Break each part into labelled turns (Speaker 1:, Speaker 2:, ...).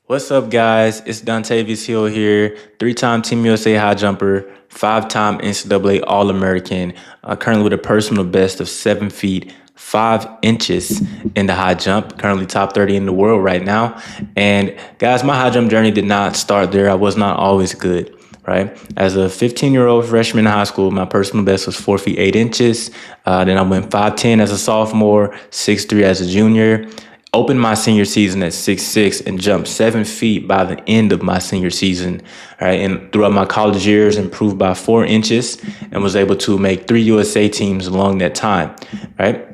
Speaker 1: What's up, guys? It's Dontavious here, three-time Team USA high jumper, five-time NCAA All-American, currently with a personal best of 7 feet, 5 inches in the high jump, currently top 30 in the world right now. And guys, my high jump journey did not start there. I was not always good, right? As a 15-year-old freshman in high school, my personal best was 4 feet, 8 inches. Then I went 5'10" as a sophomore, 6'3" as a junior. Opened my senior season at 6'6" and jumped 7 feet by the end of my senior season. Right, and throughout my college years, improved by 4 inches and was able to make 3 USA teams along that time. Right,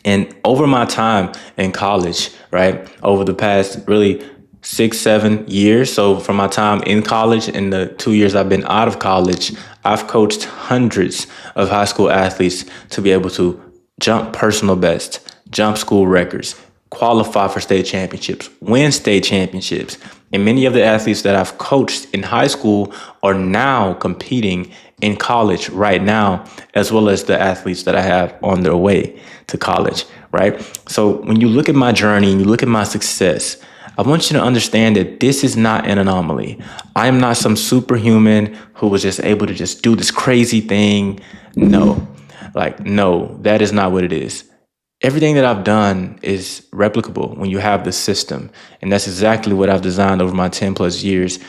Speaker 1: and over my time in college, right, over the past really 6-7 years. So from my time in college and the 2 years I've been out of college, I've coached hundreds of high school athletes to be able to jump personal best, jump school records, qualify for state championships, win state championships. And many of the athletes that I've coached in high school are now competing in college right now, as well as the athletes that I have on their way to college, right? So when you look at my journey and you look at my success, I want you to understand that this is not an anomaly. I am not some superhuman who was just able to just do this crazy thing. No, no, that is not what it is. Everything that I've done is replicable when you have the system. And that's exactly what I've designed over my 10 plus years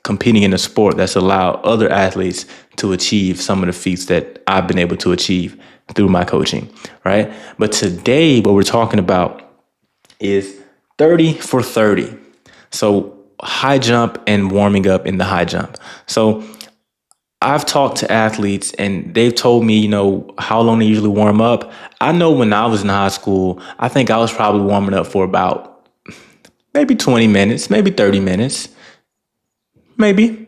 Speaker 1: competing in a sport that's allowed other athletes to achieve some of the feats that I've been able to achieve through my coaching, right? But today, what we're talking about is 30 for 30. So high jump and warming up in the high jump. So I've talked to athletes and they've told me, how long they usually warm up. I know when I was in high school, I think I was probably warming up for about maybe 20 minutes, maybe 30 minutes, maybe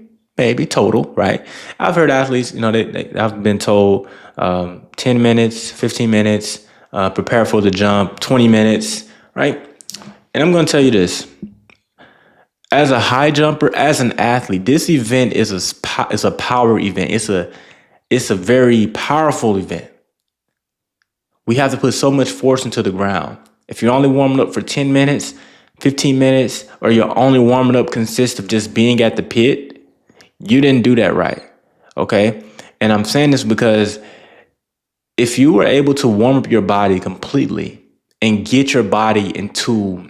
Speaker 1: total, right? I've heard athletes, I've been told 10 minutes, 15 minutes, prepare for the jump, 20 minutes, right? And I'm going to tell you this. As a high jumper, as an athlete, this event is a power event. It's a very powerful event. We have to put so much force into the ground. If you're only warming up for 10 minutes, 15 minutes, or your only warming up consists of just being at the pit, you didn't do that right, okay? And I'm saying this because if you were able to warm up your body completely and get your body into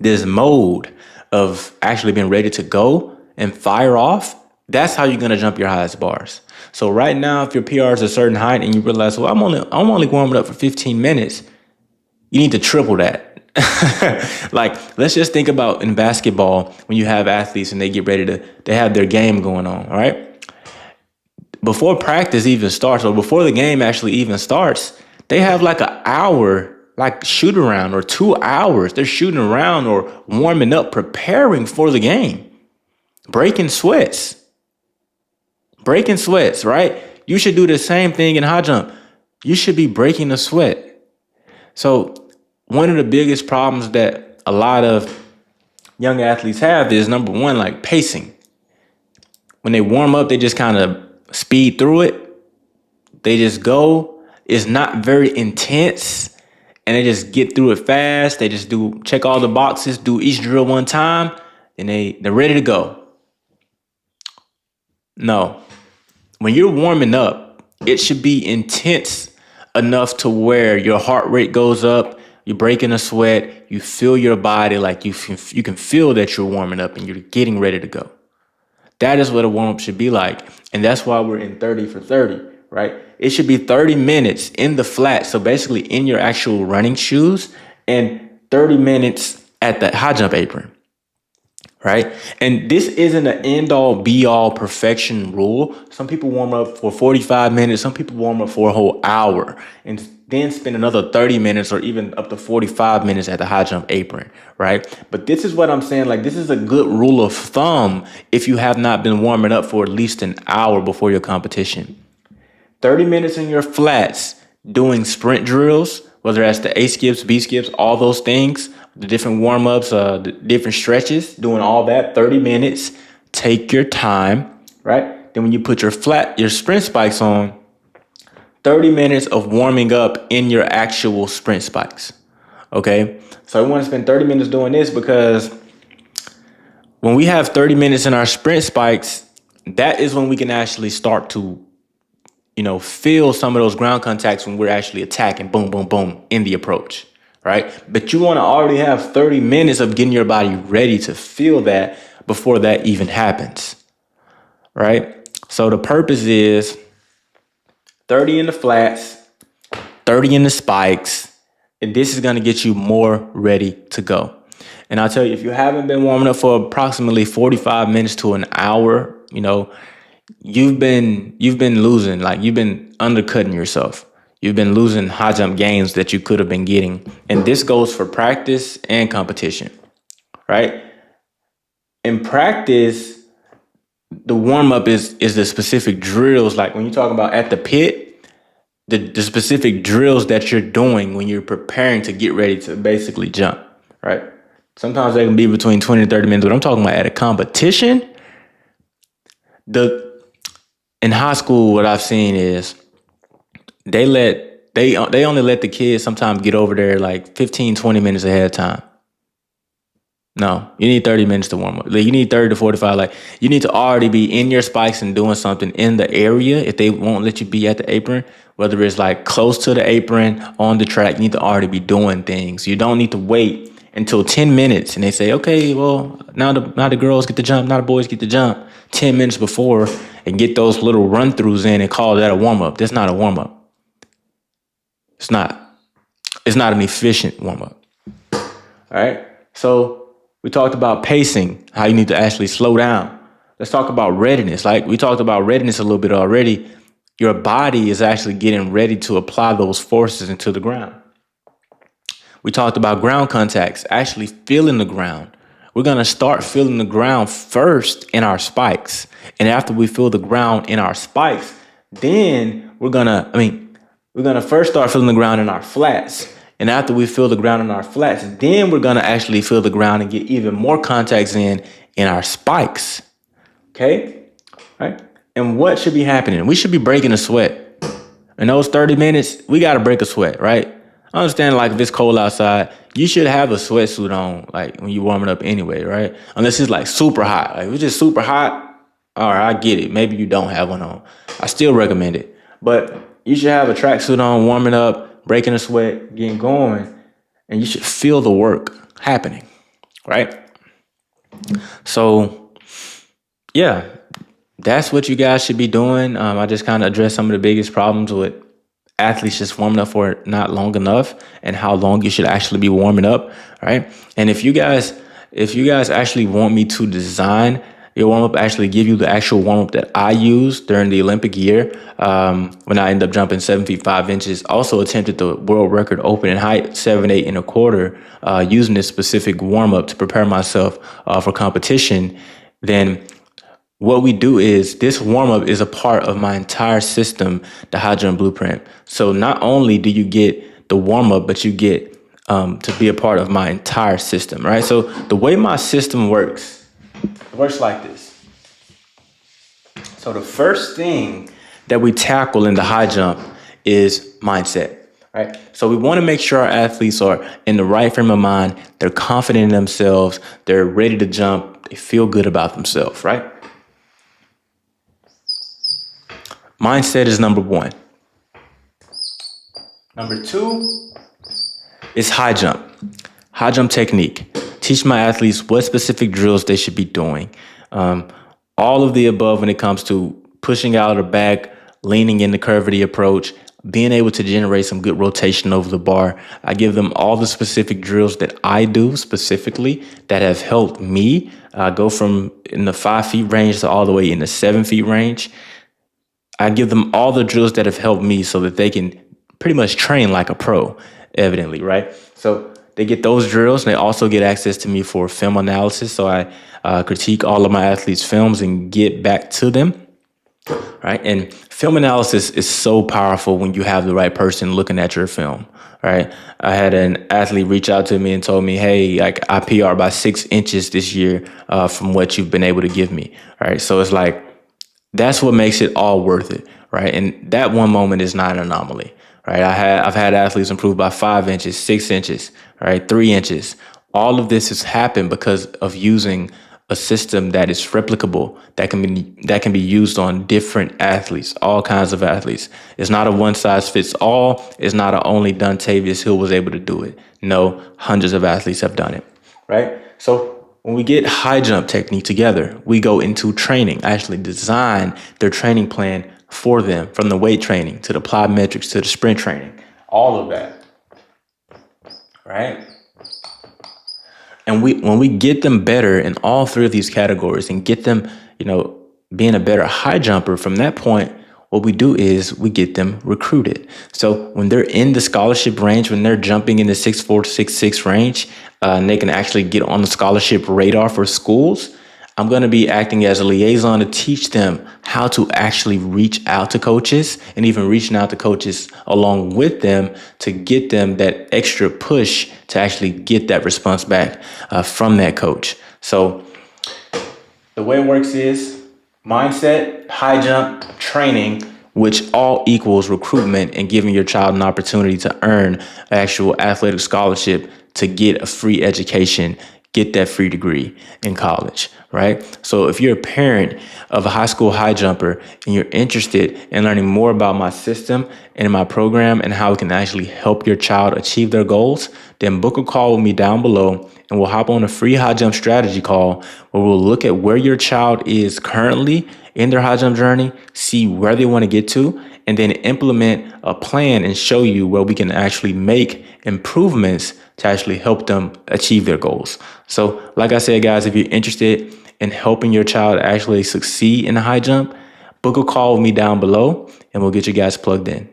Speaker 1: this mode of actually being ready to go and fire off, that's how you're going to jump your highest bars. So right now, if your PR is a certain height and you realize, well, I'm only warming up for 15 minutes, you need to triple that. Let's just think about in basketball, when you have athletes and they get ready they have their game going on, all right? Before practice even starts, or before the game actually even starts, they have like an hour shoot around, or 2 hours. They're shooting around or warming up, preparing for the game, breaking sweats, right? You should do the same thing in high jump. You should be breaking a sweat. So one of the biggest problems that a lot of young athletes have is, number one, pacing. When they warm up, they just kind of speed through it. They just go. It's not very intense. And they just get through it fast. They just check all the boxes, do each drill one time, and they're ready to go. No. When you're warming up, it should be intense enough to where your heart rate goes up, you're breaking a sweat, you feel your body like you can feel that you're warming up and you're getting ready to go. That is what a warm-up should be like. And that's why we're in 30 for 30. Right? It should be 30 minutes in the flat. So basically in your actual running shoes, and 30 minutes at the high jump apron, right? And this isn't an end all be all perfection rule. Some people warm up for 45 minutes. Some people warm up for a whole hour and then spend another 30 minutes or even up to 45 minutes at the high jump apron, right? But this is what I'm saying. This is a good rule of thumb if you have not been warming up for at least an hour before your competition. 30 minutes in your flats doing sprint drills, whether that's the A skips, B skips, all those things, the different warm-ups, the different stretches, doing all that, 30 minutes. Take your time, right? Then when you put your sprint spikes on, 30 minutes of warming up in your actual sprint spikes, okay? So I want to spend 30 minutes doing this because when we have 30 minutes in our sprint spikes, that is when we can actually start to, feel some of those ground contacts when we're actually attacking, boom, boom, boom, in the approach, right? But you want to already have 30 minutes of getting your body ready to feel that before that even happens, right? So the purpose is 30 in the flats, 30 in the spikes, and this is going to get you more ready to go. And I'll tell you, if you haven't been warming up for approximately 45 minutes to an hour, you've been losing, like you've been undercutting yourself. You've been losing high jump gains that you could have been getting. And this goes for practice and competition, right? In practice, the warm up is the specific drills. Like when you talk about at the pit, the specific drills that you're doing when you're preparing to get ready to basically jump, right? Sometimes they can be between 20 and 30 minutes, but I'm talking about at a competition. In high school, what I've seen is they only let the kids sometimes get over there like 15, 20 minutes ahead of time. No, you need 30 minutes to warm up. Like, you need 30 to 45. Like, you need to already be in your spikes and doing something in the area. If they won't let you be at the apron, whether it's like close to the apron, on the track, you need to already be doing things. You don't need to wait until 10 minutes and they say, okay, well, now the girls get to jump, now the boys get to jump 10 minutes before and get those little run-throughs in and call that a warm-up. That's not a warm-up. It's not an efficient warm-up. All right? So we talked about pacing, how you need to actually slow down. Let's talk about readiness. Like we talked about readiness a little bit already. Your body is actually getting ready to apply those forces into the ground. We talked about ground contacts, actually feeling the ground. We're going to start feeling the ground first in our spikes. And after we feel the ground in our spikes, then we're going to first start feeling the ground in our flats. And after we feel the ground in our flats, then we're going to actually feel the ground and get even more contacts in our spikes. Okay? Right? And what should be happening? We should be breaking a sweat. In those 30 minutes, we got to break a sweat, right? I understand, like, if it's cold outside, you should have a sweatsuit on, like, when you're warming up anyway, right? Unless it's, like, super hot. Like, if it's just super hot, all right, I get it. Maybe you don't have one on. I still recommend it. But you should have a tracksuit on, warming up, breaking a sweat, getting going, and you should feel the work happening, right? So, yeah, that's what you guys should be doing. I just kind of addressed some of the biggest problems with athletes just warming up for not long enough and how long you should actually be warming up, right? And if you guys actually want me to design your warm-up, actually give you the actual warm-up that I used during the Olympic year, when I ended up jumping 7 feet 5 inches, also attempted the world record open in height, 7'8" and a quarter, using this specific warm-up to prepare myself for competition, then what we do is this warm-up is a part of my entire system, the High Jump Blueprint. So not only do you get the warm-up, but you get to be a part of my entire system, right? So the way my system works, it works like this. So the first thing that we tackle in the high jump is mindset, right? So we want to make sure our athletes are in the right frame of mind. They're confident in themselves. They're ready to jump. They feel good about themselves, right? Mindset is number one. Number two is high jump. High jump technique. Teach my athletes what specific drills they should be doing. All of the above when it comes to pushing out or back, leaning in the curvity approach, being able to generate some good rotation over the bar. I give them all the specific drills that I do specifically that have helped me go from in the 5 feet range to all the way in the 7 feet range. I give them all the drills that have helped me so that they can pretty much train like a pro, evidently, right? So they get those drills, and they also get access to me for film analysis. So I critique all of my athletes' films and get back to them, right? And film analysis is so powerful when you have the right person looking at your film, right? I had an athlete reach out to me and told me, hey, like I PR by 6 inches this year from what you've been able to give me, right? So it's like, that's what makes it all worth it, right? And that one moment is not an anomaly, right? I've had athletes improve by 5 inches, 6 inches, right? 3 inches. All of this has happened because of using a system that is replicable, that can be used on different athletes, all kinds of athletes. It's not a one size fits all. It's not a only Dontavious who was able to do it. No, hundreds of athletes have done it, right? So when we get high jump technique together, we go into training, actually design their training plan for them, from the weight training to the plyometrics to the sprint training, all of that, right? And when we get them better in all three of these categories and get them, being a better high jumper, from that point, what we do is we get them recruited. So when they're in the scholarship range, when they're jumping in the 6'4" to 6'6" range, and they can actually get on the scholarship radar for schools, I'm going to be acting as a liaison to teach them how to actually reach out to coaches, and even reaching out to coaches along with them to get them that extra push to actually get that response back from that coach. So the way it works is mindset, high jump, training, which all equals recruitment and giving your child an opportunity to earn an actual athletic scholarship to get a free education, get that free degree in college, right? So if you're a parent of a high school high jumper and you're interested in learning more about my system and my program and how it can actually help your child achieve their goals, then book a call with me down below and we'll hop on a free high jump strategy call where we'll look at where your child is currently in their high jump journey, see where they want to get to, and then implement a plan and show you where we can actually make improvements to actually help them achieve their goals. So like I said, guys, if you're interested in helping your child actually succeed in the high jump, book a call with me down below and we'll get you guys plugged in.